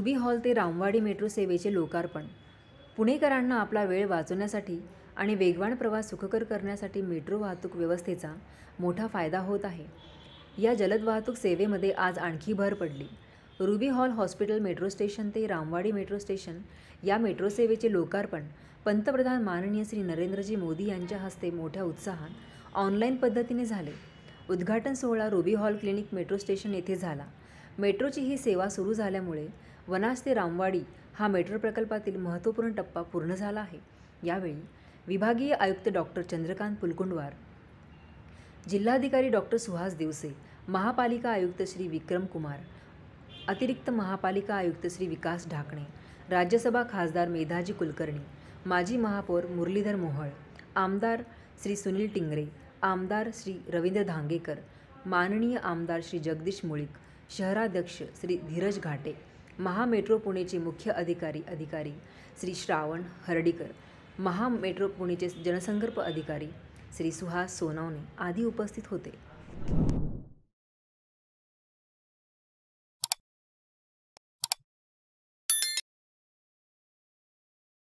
Ruby hall ते Ramwadi metro सेवेचे लोकार्पण। पुणेकरांना आपला वेळ वाचवण्यासाठी आणि वेगवान प्रवास सुखकर करण्यासाठी मेट्रो वाहतूक व्यवस्थेचा मोठा फायदा होत आहे। या जलद वाहतूक सेवेमध्ये आज आणखी भर पडली। Ruby hall hospital metro station ते रामवाडी मेट्रो स्टेशन या मेट्रो सेवेचे लोकार्पण पंतप्रधान माननीय श्री नरेंद्रजी मोदी यांच्या हस्ते मोठ्या उत्साहात ऑनलाईन पद्धतीने झाले। उद्घाटन सोहळा ruby hall clinic metro station येथे झाला। मेट्रोची ही सेवा सुरू झाल्यामुळे वनाज ते रामवाडी हा मेट्रो प्रकल्पातील महत्त्वपूर्ण टप्पा पूर्ण झाला आहे। यावेळी विभागीय आयुक्त डॉक्टर चंद्रकांत पुलकुंडवार, जिल्हाधिकारी डॉक्टर सुहास दिवसे, महापालिका आयुक्त श्री विक्रम कुमार, अतिरिक्त महापालिका आयुक्त श्री विकास ढाकणे, राज्यसभा खासदार मेधाजी कुलकर्णी, माजी महापौर मुरलीधर मोहोळ, आमदार श्री सुनील टिंगरे, आमदार श्री रवींद्र धांगेकर, माननीय आमदार श्री जगदीश मुळीक, शहराध्यक्ष श्री धीरज घाटे, महामेट्रो पुणेचे मुख्य अधिकारी श्री श्रावण हर्डीकर, महामेट्रो पुणेचे जनसंपर्क अधिकारी श्री सुहास सोनवणे आदी उपस्थित होते।